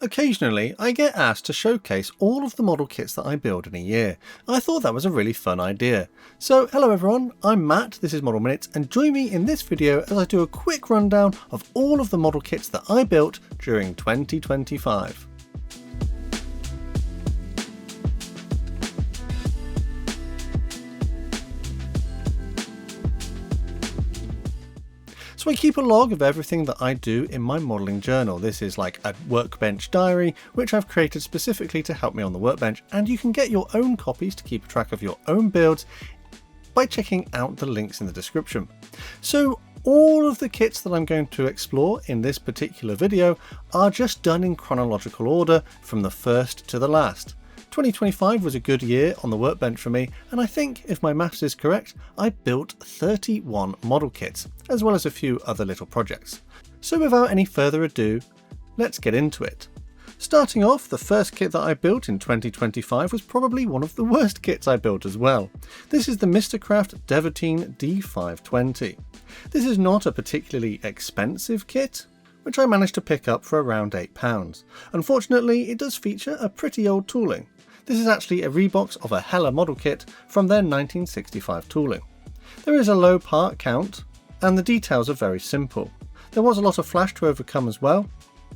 Occasionally, I get asked to showcase all of the model kits that I build in a year. I thought that was a really fun idea. So hello everyone, I'm Matt, this is Model Minutes, and join me in this video as I do a quick rundown of all of the model kits that I built during 2025. So I keep a log of everything that I do in my modelling journal. This is like a workbench diary, which I've created specifically to help me on the workbench, and you can get your own copies to keep track of your own builds by checking out the links in the description. So all of the kits that I'm going to explore in this particular video are just done in chronological order from the first to the last. 2025 was a good year on the workbench for me, and I think, if my maths is correct, I built 31 model kits, as well as a few other little projects. So without any further ado, let's get into it. Starting off, the first kit that I built in 2025 was probably one of the worst kits I built as well. This is the Mr. Craft Devertine D520. This is not a particularly expensive kit, which I managed to pick up for around £8. Unfortunately, it does feature a pretty old tooling. This is actually a rebox of a Hella model kit from their 1965 tooling. There is a low part count, and the details are very simple. There was a lot of flash to overcome as well,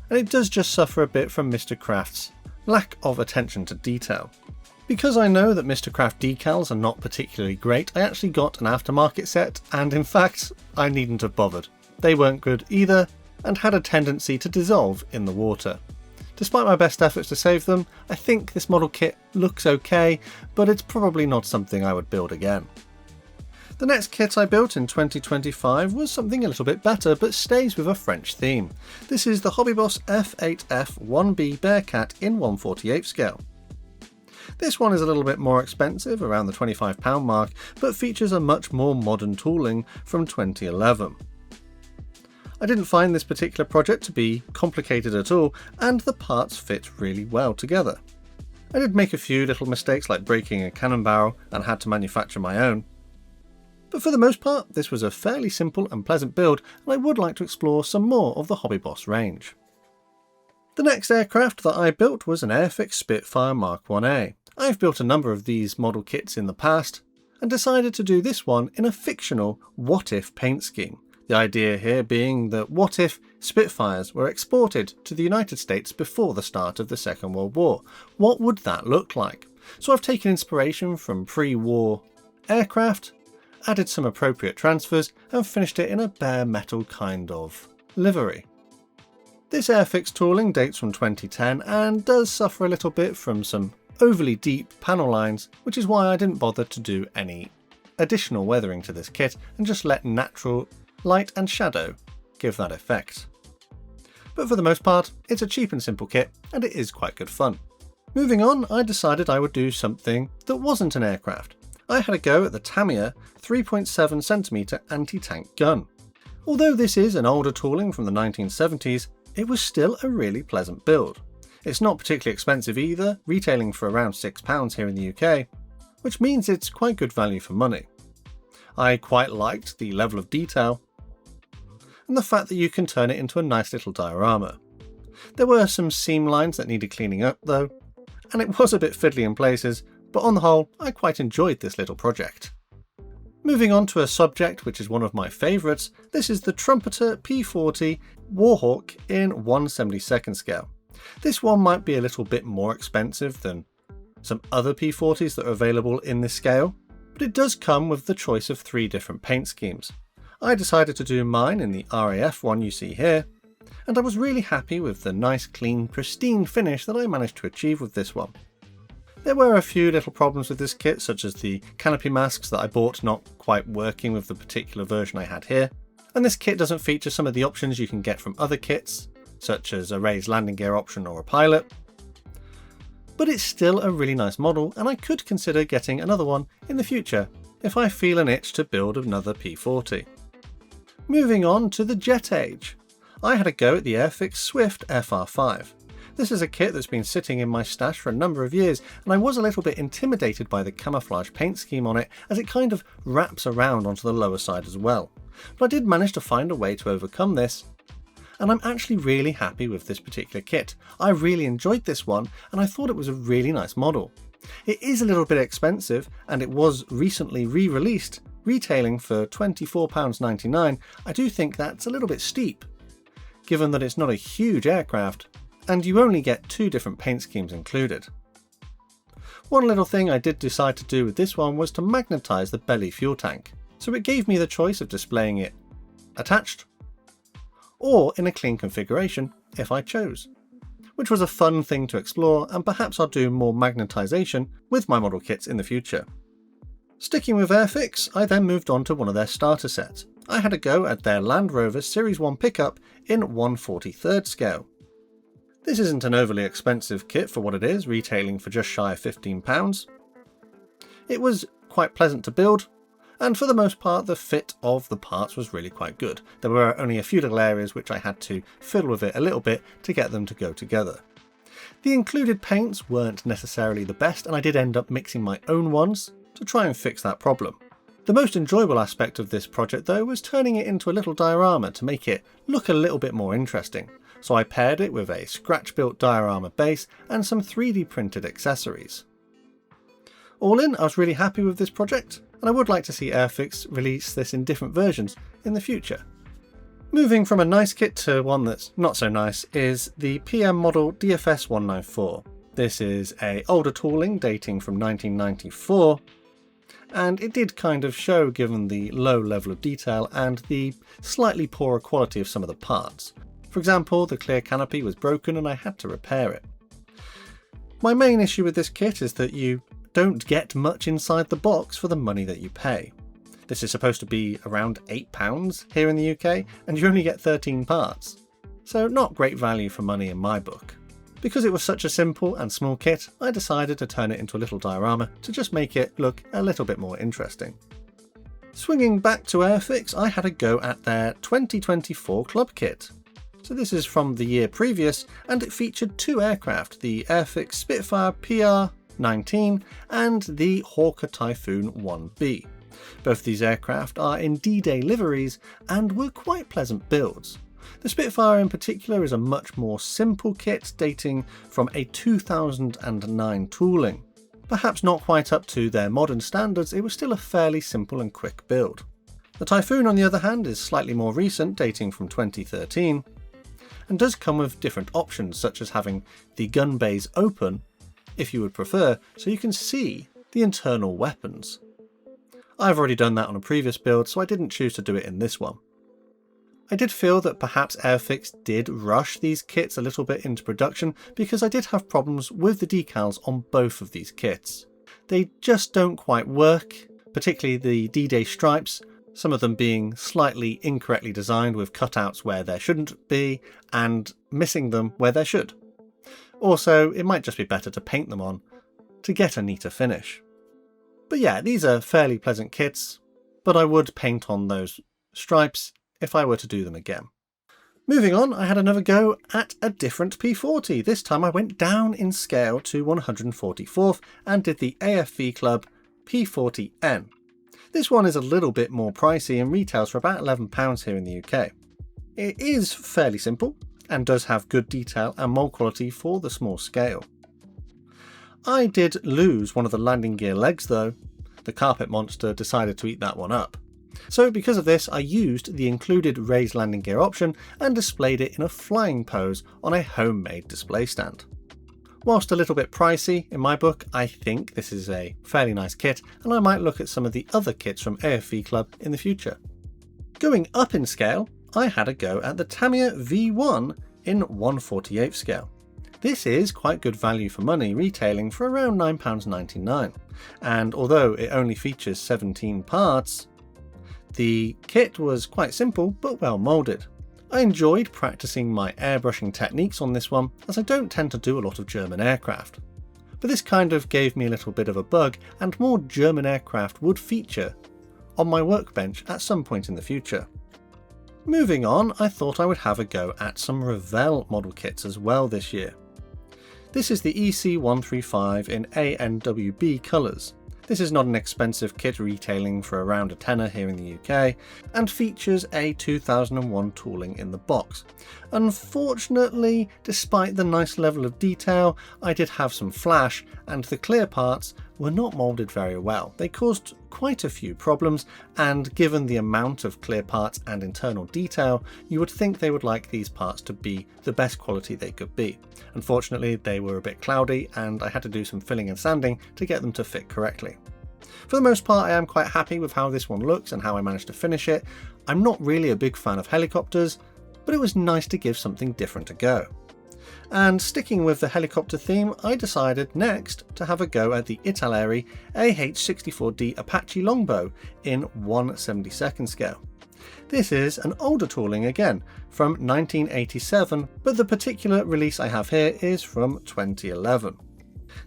and it does just suffer a bit from Mr. Craft's lack of attention to detail. Because I know that Mr. Craft decals are not particularly great, I actually got an aftermarket set, and in fact, I needn't have bothered. They weren't good either, and had a tendency to dissolve in the water. Despite my best efforts to save them, I think this model kit looks okay, but it's probably not something I would build again. The next kit I built in 2025 was something a little bit better, but stays with a French theme. This is the Hobbyboss F8F 1B Bearcat in 1/48 scale. This one is a little bit more expensive, around the £25 mark, but features a much more modern tooling from 2011. I didn't find this particular project to be complicated at all, and the parts fit really well together. I did make a few little mistakes like breaking a cannon barrel and had to manufacture my own. But for the most part, this was a fairly simple and pleasant build, and I would like to explore some more of the Hobbyboss range. The next aircraft that I built was an Airfix Spitfire Mark 1A. I've built a number of these model kits in the past, and decided to do this one in a fictional what-if paint scheme. The idea here being that what if Spitfires were exported to the United States before the start of the Second World War? What would that look like? So I've taken inspiration from pre-war aircraft, added some appropriate transfers, and finished it in a bare metal kind of livery. This Airfix tooling dates from 2010 and does suffer a little bit from some overly deep panel lines, which is why I didn't bother to do any additional weathering to this kit and just let natural light and shadow give that effect. But for the most part, it's a cheap and simple kit, and it is quite good fun. Moving on, I decided I would do something that wasn't an aircraft. I had a go at the Tamiya 3.7cm anti-tank gun. Although this is an older tooling from the 1970s, it was still a really pleasant build. It's not particularly expensive either, retailing for around £6 here in the UK, which means it's quite good value for money. I quite liked the level of detail, and the fact that you can turn it into a nice little diorama. There were some seam lines that needed cleaning up though, and it was a bit fiddly in places, but on the whole I quite enjoyed this little project. Moving on to a subject which is one of my favourites, this is the Trumpeter P40 Warhawk in 1/72 scale. This one might be a little bit more expensive than some other P40s that are available in this scale, but it does come with the choice of 3 different paint schemes. I decided to do mine in the RAF one you see here, and I was really happy with the nice, clean, pristine finish that I managed to achieve with this one. There were a few little problems with this kit, such as the canopy masks that I bought not quite working with the particular version I had here, and this kit doesn't feature some of the options you can get from other kits, such as a raised landing gear option or a pilot. But it's still a really nice model, and I could consider getting another one in the future if I feel an itch to build another P40. Moving on to the jet age. I had a go at the Airfix Swift FR5. This is a kit that's been sitting in my stash for a number of years, and I was a little bit intimidated by the camouflage paint scheme on it, as it kind of wraps around onto the lower side as well. But I did manage to find a way to overcome this, and I'm actually really happy with this particular kit. I really enjoyed this one, and I thought it was a really nice model. It is a little bit expensive, and it was recently re-released, retailing for £24.99. I do think that's a little bit steep, given that it's not a huge aircraft, and you only get 2 different paint schemes included. One little thing I did decide to do with this one was to magnetise the belly fuel tank, so it gave me the choice of displaying it attached or in a clean configuration if I chose, which was a fun thing to explore, and perhaps I'll do more magnetisation with my model kits in the future. Sticking with Airfix, I then moved on to one of their starter sets. I had a go at their Land Rover Series 1 pickup in 1/43 scale. This isn't an overly expensive kit for what it is, retailing for just shy of £15. It was quite pleasant to build, and for the most part the fit of the parts was really quite good. There were only a few little areas which I had to fiddle with it a little bit to get them to go together. The included paints weren't necessarily the best, and I did end up mixing my own ones to try and fix that problem. The most enjoyable aspect of this project though was turning it into a little diorama to make it look a little bit more interesting. So I paired it with a scratch-built diorama base and some 3D printed accessories. All in, I was really happy with this project, and I would like to see Airfix release this in different versions in the future. Moving from a nice kit to one that's not so nice is the PM model DFS 194. This is an older tooling dating from 1994, and it did kind of show given the low level of detail and the slightly poorer quality of some of the parts. For example, the clear canopy was broken and I had to repair it. My main issue with this kit is that you don't get much inside the box for the money that you pay. This is supposed to be around £8 here in the UK, and you only get 13 parts. So not great value for money in my book. Because it was such a simple and small kit, I decided to turn it into a little diorama to just make it look a little bit more interesting. Swinging back to Airfix, I had a go at their 2024 club kit. So this is from the year previous, and it featured 2 aircraft, the Airfix Spitfire PR-19 and the Hawker Typhoon 1B. Both these aircraft are in D-Day liveries and were quite pleasant builds. The Spitfire in particular is a much more simple kit dating from a 2009 tooling. Perhaps not quite up to their modern standards, it was still a fairly simple and quick build. The Typhoon on the other hand is slightly more recent, dating from 2013, and does come with different options such as having the gun bays open, if you would prefer, so you can see the internal weapons. I've already done that on a previous build, so I didn't choose to do it in this one. I did feel that perhaps Airfix did rush these kits a little bit into production because I did have problems with the decals on both of these kits. They just don't quite work, particularly the D-Day stripes, some of them being slightly incorrectly designed with cutouts where there shouldn't be and missing them where there should. Also, it might just be better to paint them on to get a neater finish. But yeah, these are fairly pleasant kits, but I would paint on those stripes if I were to do them again. Moving on, I had another go at a different P40. This time I went down in scale to 144th and did the AFV Club P40N. This one is a little bit more pricey and retails for about £11 here in the UK. It is fairly simple and does have good detail and mould quality for the small scale. I did lose one of the landing gear legs though. The carpet monster decided to eat that one up. So because of this, I used the included raised landing gear option and displayed it in a flying pose on a homemade display stand. Whilst a little bit pricey in my book, I think this is a fairly nice kit, and I might look at some of the other kits from AFV Club in the future. Going up in scale, I had a go at the Tamiya V1 in 1/48 scale. This is quite good value for money, retailing for around £9.99, and although it only features 17 parts, the kit was quite simple but well moulded. I enjoyed practicing my airbrushing techniques on this one, as I don't tend to do a lot of German aircraft. But this kind of gave me a little bit of a bug, and more German aircraft would feature on my workbench at some point in the future. Moving on, I thought I would have a go at some Revell model kits as well this year. This is the EC135 in ANWB colours. This is not an expensive kit, retailing for around a tenner here in the UK, and features a 2001 tooling in the box. Unfortunately, despite the nice level of detail, I did have some flash, and the clear parts were not moulded very well. They caused quite a few problems, and given the amount of clear parts and internal detail, you would think they would like these parts to be the best quality they could be. Unfortunately, they were a bit cloudy, and I had to do some filling and sanding to get them to fit correctly. For the most part, I am quite happy with how this one looks and how I managed to finish it. I'm not really a big fan of helicopters, but it was nice to give something different a go. And sticking with the helicopter theme, I decided next to have a go at the Italeri AH-64D Apache longbow in 1/72 scale. This is an older tooling again, from 1987, but the particular release I have here is from 2011.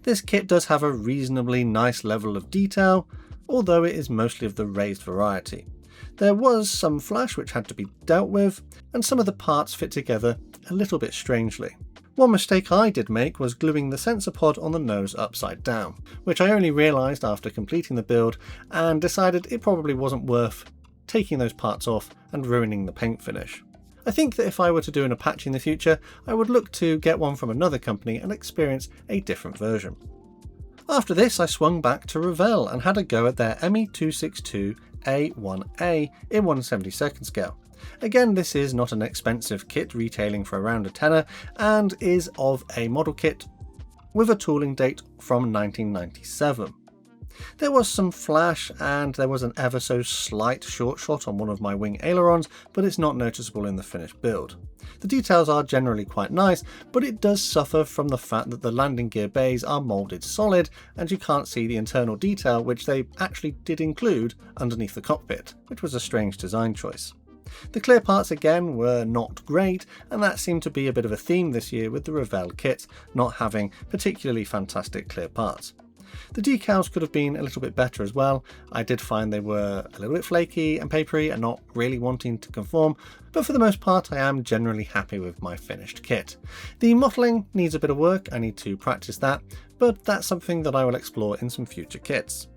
This kit does have a reasonably nice level of detail, although it is mostly of the raised variety. There was some flash which had to be dealt with, and some of the parts fit together a little bit strangely. One mistake I did make was gluing the sensor pod on the nose upside down, which I only realised after completing the build and decided it probably wasn't worth taking those parts off and ruining the paint finish. I think that if I were to do an Apache in the future, I would look to get one from another company and experience a different version. After this, I swung back to Revell and had a go at their ME262A1A in 1/72 scale. Again, this is not an expensive kit, retailing for around a tenner, and is of a model kit with a tooling date from 1997. There was some flash, and there was an ever so slight short shot on one of my wing ailerons, but it's not noticeable in the finished build. The details are generally quite nice, but it does suffer from the fact that the landing gear bays are moulded solid, and you can't see the internal detail which they actually did include underneath the cockpit, which was a strange design choice. The clear parts again were not great, and that seemed to be a bit of a theme this year with the Revell kits not having particularly fantastic clear parts. The decals could have been a little bit better as well. I did find they were a little bit flaky and papery and not really wanting to conform, but for the most part I am generally happy with my finished kit. The modelling needs a bit of work, I need to practice that, but that's something that I will explore in some future kits.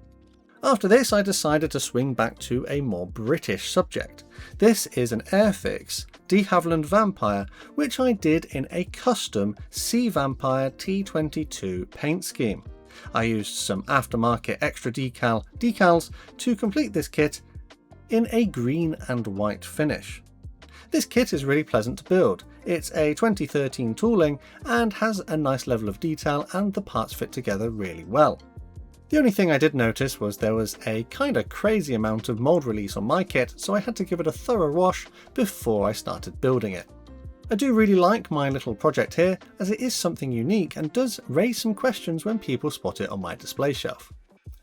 After this, I decided to swing back to a more British subject. This is an Airfix de Havilland Vampire, which I did in a custom Sea Vampire T22 paint scheme. I used some aftermarket extra decals to complete this kit in a green and white finish. This kit is really pleasant to build. It's a 2013 tooling and has a nice level of detail, and the parts fit together really well. The only thing I did notice was there was a kinda crazy amount of mould release on my kit, so I had to give it a thorough wash before I started building it. I do really like my little project here, as it is something unique and does raise some questions when people spot it on my display shelf.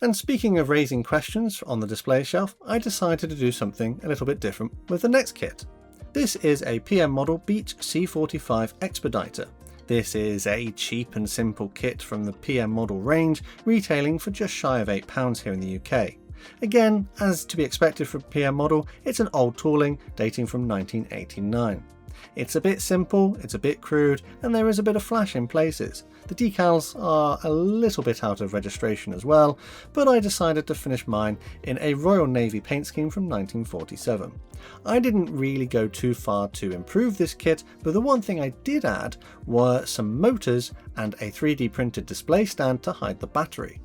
And speaking of raising questions on the display shelf, I decided to do something a little bit different with the next kit. This is a PM model Beech C45 Expediter. This is a cheap and simple kit from the PM model range, retailing for just shy of £8 here in the UK. Again, as to be expected for PM model, it's an old tooling dating from 1989. It's a bit simple, it's a bit crude, and there is a bit of flash in places. The decals are a little bit out of registration as well, but I decided to finish mine in a Royal Navy paint scheme from 1947. I didn't really go too far to improve this kit, but the one thing I did add were some motors and a 3D printed display stand to hide the battery.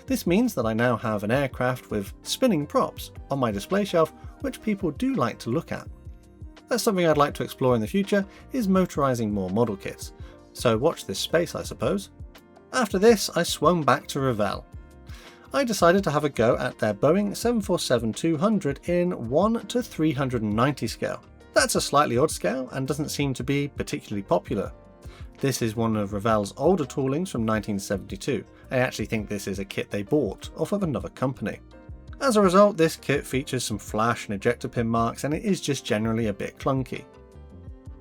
This means that I now have an aircraft with spinning props on my display shelf, which people do like to look at. That's something I'd like to explore in the future, is motorising more model kits. So watch this space, I suppose. After this, I swung back to Revell. I decided to have a go at their Boeing 747-200 in 1:390 scale. That's a slightly odd scale and doesn't seem to be particularly popular. This is one of Revell's older toolings from 1972. I actually think this is a kit they bought off of another company. As a result, this kit features some flash and ejector pin marks, and it is just generally a bit clunky.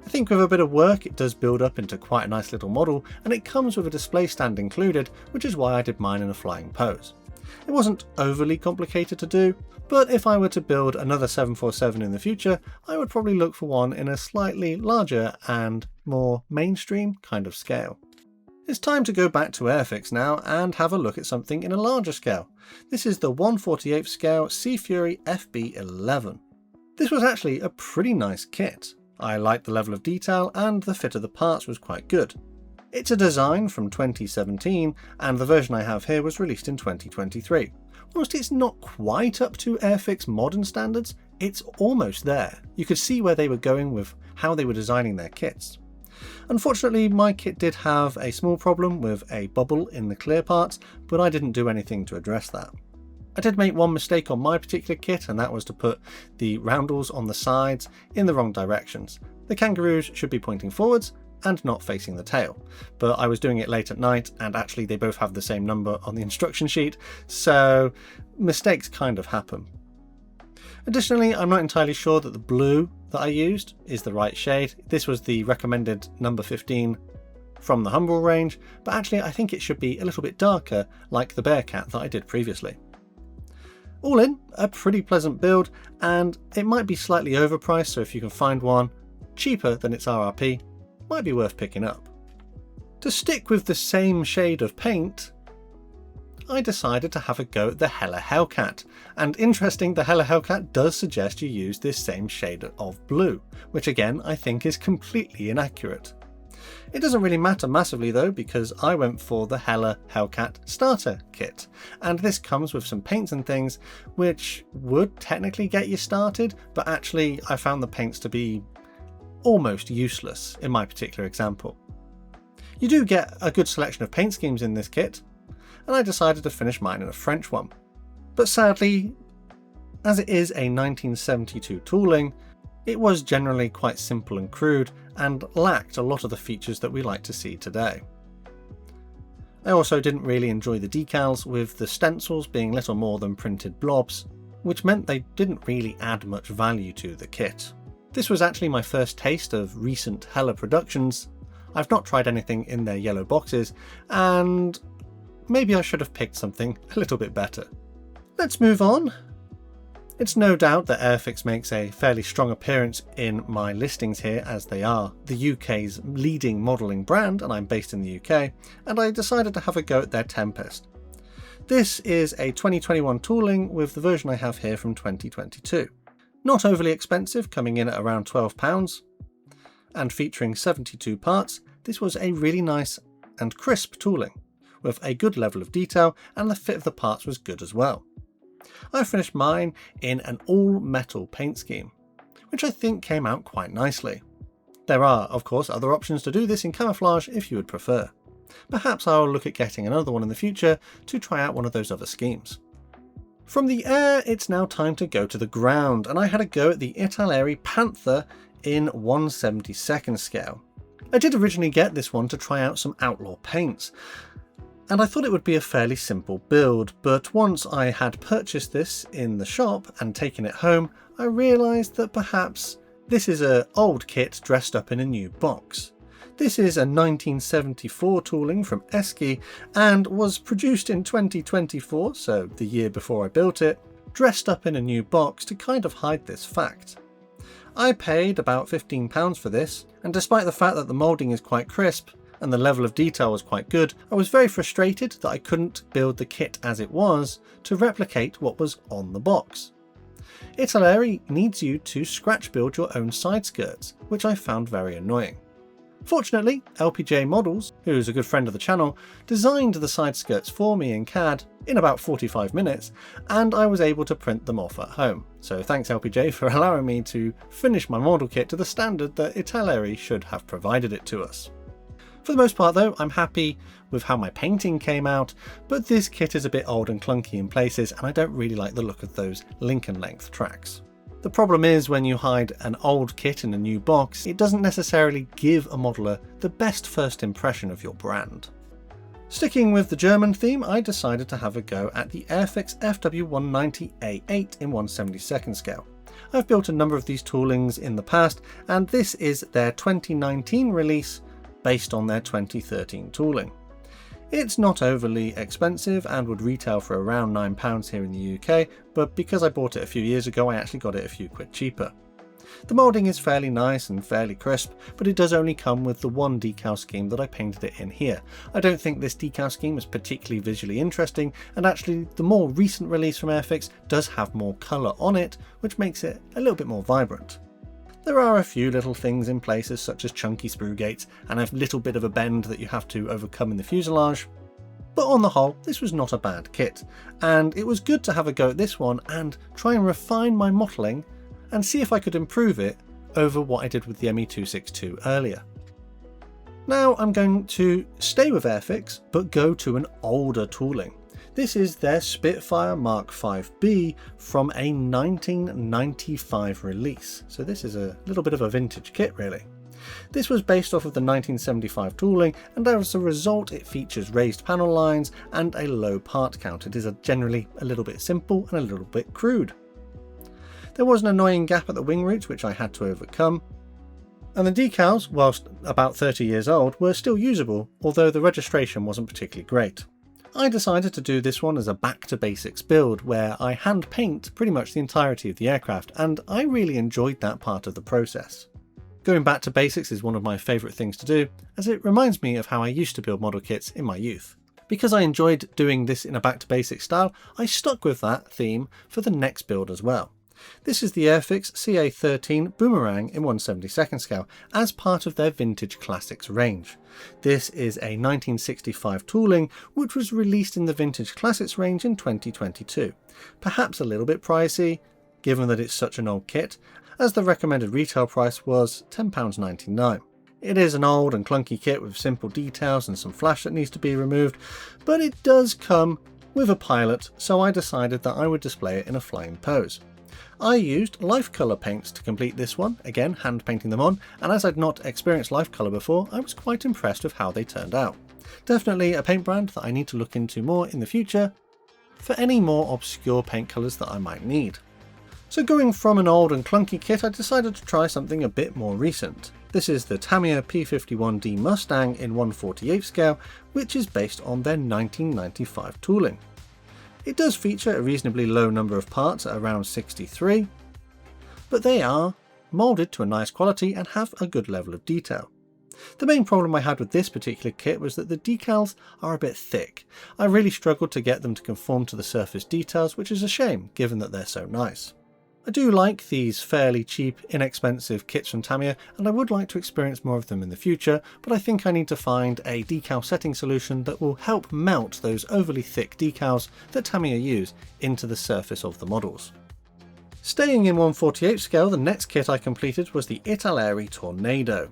I think with a bit of work it does build up into quite a nice little model, and it comes with a display stand included, which is why I did mine in a flying pose. It wasn't overly complicated to do, but if I were to build another 747 in the future, I would probably look for one in a slightly larger and more mainstream kind of scale. It's time to go back to Airfix now and have a look at something in a larger scale. This is the 1/48 scale Sea Fury FB11. This was actually a pretty nice kit. I liked the level of detail and the fit of the parts was quite good. It's a design from 2017 and the version I have here was released in 2023. Whilst it's not quite up to Airfix modern standards, it's almost there. You could see where they were going with how they were designing their kits. Unfortunately, my kit did have a small problem with a bubble in the clear parts, but I didn't do anything to address that. I did make one mistake on my particular kit, and that was to put the roundels on the sides in the wrong directions. The kangaroos should be pointing forwards and not facing the tail, but I was doing it late at night and actually they both have the same number on the instruction sheet, so mistakes kind of happen. Additionally, I'm not entirely sure that the blue that I used is the right shade. This was the recommended number 15 from the Humbrol range, but actually I think it should be a little bit darker like the Bearcat that I did previously. All in, a pretty pleasant build, and it might be slightly overpriced, so if you can find one cheaper than its RRP, might be worth picking up. To stick with the same shade of paint, I decided to have a go at the Hella Hellcat, and interesting, the Hella Hellcat does suggest you use this same shade of blue, which again I think is completely inaccurate. It doesn't really matter massively though, because I went for the Hella Hellcat starter kit, and this comes with some paints and things which would technically get you started, but actually I found the paints to be almost useless in my particular example. You do get a good selection of paint schemes in this kit, and I decided to finish mine in a French one. But sadly, as it is a 1972 tooling, it was generally quite simple and crude and lacked a lot of the features that we like to see today. I also didn't really enjoy the decals, with the stencils being little more than printed blobs, which meant they didn't really add much value to the kit. This was actually my first taste of recent Hella productions. I've not tried anything in their yellow boxes, and maybe I should have picked something a little bit better. Let's move on. It's no doubt that Airfix makes a fairly strong appearance in my listings here, as they are the UK's leading modelling brand and I'm based in the UK, and I decided to have a go at their Tempest. This is a 2021 tooling with the version I have here from 2022. Not overly expensive, coming in at around £12, and featuring 72 parts, this was a really nice and crisp tooling, with a good level of detail, and the fit of the parts was good as well. I finished mine in an all-metal paint scheme, which I think came out quite nicely. There are, of course, other options to do this in camouflage if you would prefer. Perhaps I will look at getting another one in the future to try out one of those other schemes. From the air, it's now time to go to the ground, and I had a go at the Italeri Panther in 1/72 scale. I did originally get this one to try out some outlaw paints, and I thought it would be a fairly simple build, but once I had purchased this in the shop and taken it home, I realised that perhaps this is an old kit dressed up in a new box. This is a 1974 tooling from Esky and was produced in 2024, so the year before I built it, dressed up in a new box to kind of hide this fact. I paid about £15 for this, and despite the fact that the moulding is quite crisp and the level of detail was quite good, I was very frustrated that I couldn't build the kit as it was to replicate what was on the box. Italeri needs you to scratch build your own side skirts, which I found very annoying. Fortunately, LPJ Models, who is a good friend of the channel, designed the side skirts for me in CAD in about 45 minutes, and I was able to print them off at home. So thanks LPJ for allowing me to finish my model kit to the standard that Italeri should have provided it to us. For the most part though, I'm happy with how my painting came out, but this kit is a bit old and clunky in places, and I don't really like the look of those Lincoln length tracks. The problem is when you hide an old kit in a new box, it doesn't necessarily give a modeler the best first impression of your brand. Sticking with the German theme, I decided to have a go at the Airfix FW190A8 in 1/72 scale. I've built a number of these toolings in the past, and this is their 2019 release based on their 2013 tooling. It's not overly expensive and would retail for around £9 here in the UK, but because I bought it a few years ago I actually got it a few quid cheaper. The moulding is fairly nice and fairly crisp, but it does only come with the one decal scheme that I painted it in here. I don't think this decal scheme is particularly visually interesting, and actually the more recent release from Airfix does have more colour on it, which makes it a little bit more vibrant. There are a few little things in places such as chunky sprue gates and a little bit of a bend that you have to overcome in the fuselage. But on the whole, this was not a bad kit, and it was good to have a go at this one and try and refine my modelling and see if I could improve it over what I did with the ME262 earlier. Now I'm going to stay with Airfix, but go to an older tooling. This is their Spitfire Mark 5B from a 1995 release, so this is a little bit of a vintage kit really. This was based off of the 1975 tooling, and as a result it features raised panel lines and a low part count. It is generally a little bit simple and a little bit crude. There was an annoying gap at the wing roots which I had to overcome, and the decals, whilst about 30 years old, were still usable, although the registration wasn't particularly great. I decided to do this one as a back to basics build where I hand paint pretty much the entirety of the aircraft, and I really enjoyed that part of the process. Going back to basics is one of my favourite things to do, as it reminds me of how I used to build model kits in my youth. Because I enjoyed doing this in a back to basics style, I stuck with that theme for the next build as well. This is the Airfix CA13 Boomerang in 1/72nd scale as part of their Vintage Classics range. This is a 1965 tooling which was released in the Vintage Classics range in 2022. Perhaps a little bit pricey, given that it's such an old kit, as the recommended retail price was £10.99. It is an old and clunky kit with simple details and some flash that needs to be removed, but it does come with a pilot, so I decided that I would display it in a flying pose. I used life colour paints to complete this one, again hand painting them on, and as I'd not experienced life colour before, I was quite impressed with how they turned out. Definitely a paint brand that I need to look into more in the future for any more obscure paint colours that I might need. So going from an old and clunky kit, I decided to try something a bit more recent. This is the Tamiya P51D Mustang in 1/48 scale, which is based on their 1995 tooling. It does feature a reasonably low number of parts at around 63, but they are moulded to a nice quality and have a good level of detail. The main problem I had with this particular kit was that the decals are a bit thick. I really struggled to get them to conform to the surface details, which is a shame given that they're so nice. I do like these fairly cheap, inexpensive kits from Tamiya, and I would like to experience more of them in the future, but I think I need to find a decal setting solution that will help melt those overly thick decals that Tamiya use into the surface of the models. Staying in 1/48 scale, the next kit I completed was the Italeri Tornado.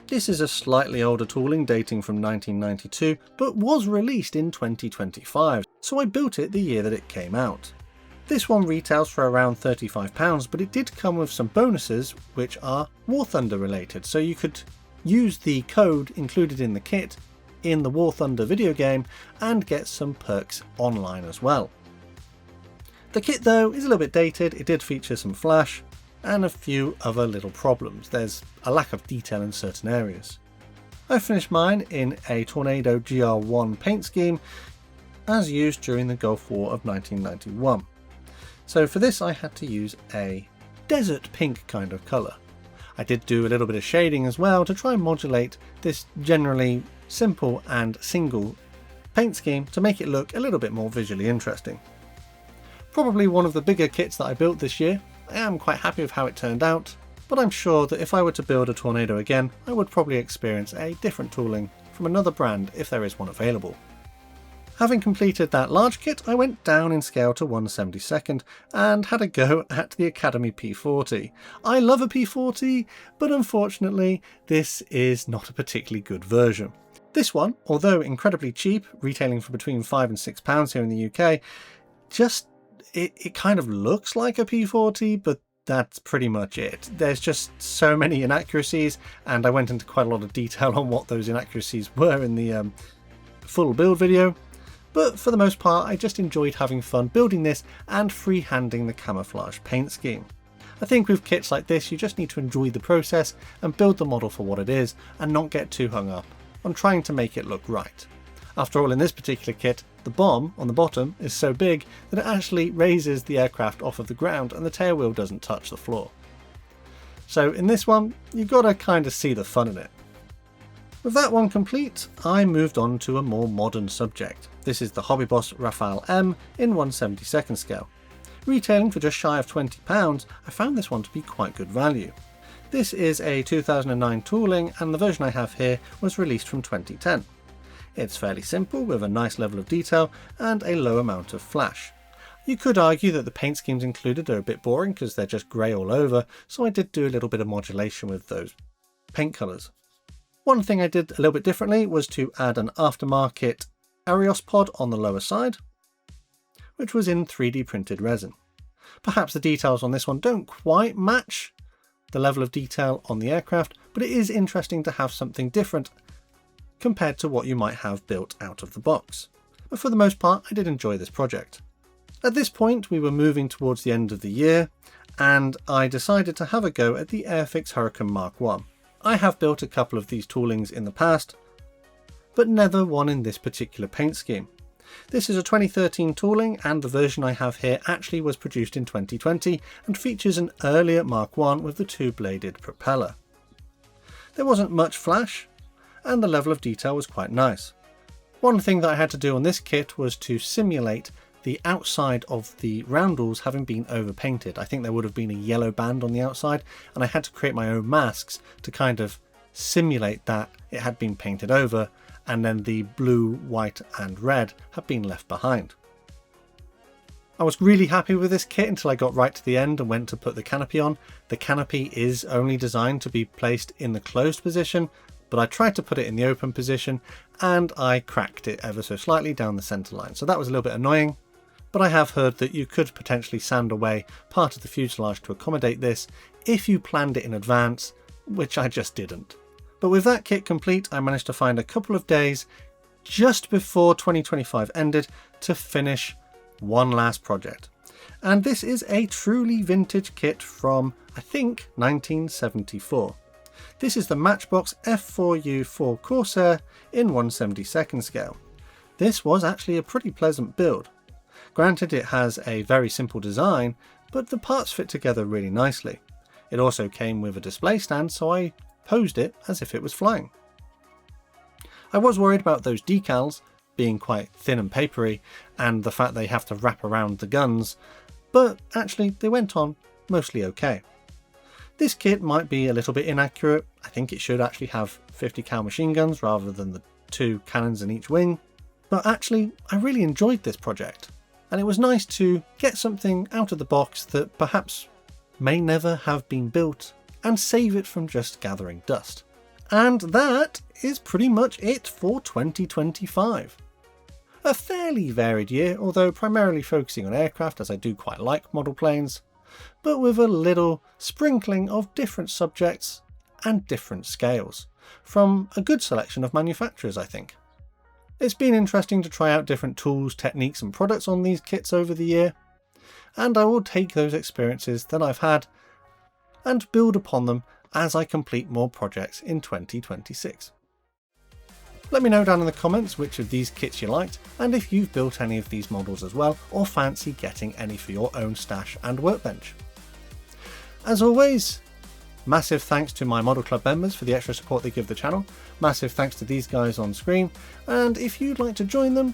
This is a slightly older tooling dating from 1992, but was released in 2025, so I built it the year that it came out. This one retails for around £35, but it did come with some bonuses which are War Thunder related, so you could use the code included in the kit in the War Thunder video game and get some perks online as well. The kit though is a little bit dated. It did feature some flash and a few other little problems. There's a lack of detail in certain areas. I finished mine in a Tornado GR1 paint scheme as used during the Gulf War of 1991. So for this I had to use a desert pink kind of colour. I did do a little bit of shading as well to try and modulate this generally simple and single paint scheme to make it look a little bit more visually interesting. Probably one of the bigger kits that I built this year. I am quite happy with how it turned out, but I'm sure that if I were to build a Tornado again, I would probably experience a different tooling from another brand if there is one available. Having completed that large kit, I went down in scale to 1/72nd and had a go at the Academy P40. I love a P40, but unfortunately this is not a particularly good version. This one, although incredibly cheap, retailing for between £5 and £6 here in the UK, it kind of looks like a P40, but that's pretty much it. There's just so many inaccuracies, and I went into quite a lot of detail on what those inaccuracies were in the full build video. But for the most part, I just enjoyed having fun building this and freehanding the camouflage paint scheme. I think with kits like this, you just need to enjoy the process and build the model for what it is and not get too hung up on trying to make it look right. After all, in this particular kit, the bomb on the bottom is so big that it actually raises the aircraft off of the ground and the tailwheel doesn't touch the floor. So in this one, you've got to kind of see the fun in it. With that one complete, I moved on to a more modern subject. This is the Hobby Boss Raphael M in 1/72 scale. Retailing for just shy of £20, I found this one to be quite good value. This is a 2009 tooling, and the version I have here was released from 2010. It's fairly simple with a nice level of detail and a low amount of flash. You could argue that the paint schemes included are a bit boring because they're just grey all over, so I did do a little bit of modulation with those paint colours. One thing I did a little bit differently was to add an aftermarket Arios pod on the lower side, which was in 3D printed resin. Perhaps the details on this one don't quite match the level of detail on the aircraft, but it is interesting to have something different compared to what you might have built out of the box. But for the most part, I did enjoy this project. At this point, we were moving towards the end of the year, and I decided to have a go at the Airfix Hurricane Mark 1. I have built a couple of these toolings in the past, but never one in this particular paint scheme. This is a 2013 tooling, and the version I have here actually was produced in 2020 and features an earlier Mark 1 with the two-bladed propeller. There wasn't much flash, and the level of detail was quite nice. One thing that I had to do on this kit was to simulate the outside of the roundels having been overpainted. I think there would have been a yellow band on the outside, and I had to create my own masks to kind of simulate that it had been painted over, and then the blue, white and red had been left behind. I was really happy with this kit until I got right to the end and went to put the canopy on. The canopy is only designed to be placed in the closed position, but I tried to put it in the open position and I cracked it ever so slightly down the centre line. So that was a little bit annoying, but I have heard that you could potentially sand away part of the fuselage to accommodate this if you planned it in advance, which I just didn't. But with that kit complete, I managed to find a couple of days just before 2025 ended to finish one last project. And this is a truly vintage kit from, I think, 1974. This is the Matchbox F4U4 Corsair in 1/72 scale. This was actually a pretty pleasant build. Granted, it has a very simple design, but the parts fit together really nicely. It also came with a display stand, so I posed it as if it was flying. I was worried about those decals being quite thin and papery and the fact they have to wrap around the guns, but actually they went on mostly okay. This kit might be a little bit inaccurate. I think it should actually have 50 cal machine guns rather than the 2 cannons in each wing, but actually I really enjoyed this project, and it was nice to get something out of the box that perhaps may never have been built and save it from just gathering dust. And that is pretty much it for 2025. A fairly varied year, although primarily focusing on aircraft as I do quite like model planes, but with a little sprinkling of different subjects and different scales, from a good selection of manufacturers I think. It's been interesting to try out different tools, techniques and products on these kits over the year, and I will take those experiences that I've had and build upon them as I complete more projects in 2026. Let me know down in the comments which of these kits you liked, and if you've built any of these models as well, or fancy getting any for your own stash and workbench. As always, massive thanks to my Model Club members for the extra support they give the channel, massive thanks to these guys on screen, and if you'd like to join them,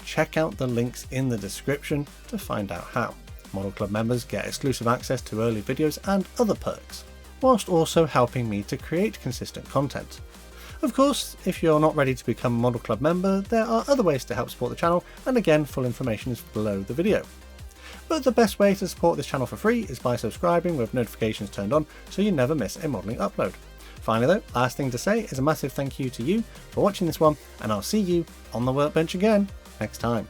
check out the links in the description to find out how. Model Club members get exclusive access to early videos and other perks, whilst also helping me to create consistent content. Of course, if you're not ready to become a Model Club member, there are other ways to help support the channel, and again, full information is below the video. But the best way to support this channel for free is by subscribing with notifications turned on so you never miss a modelling upload. Finally though, last thing to say is a massive thank you to you for watching this one, and I'll see you on the workbench again next time.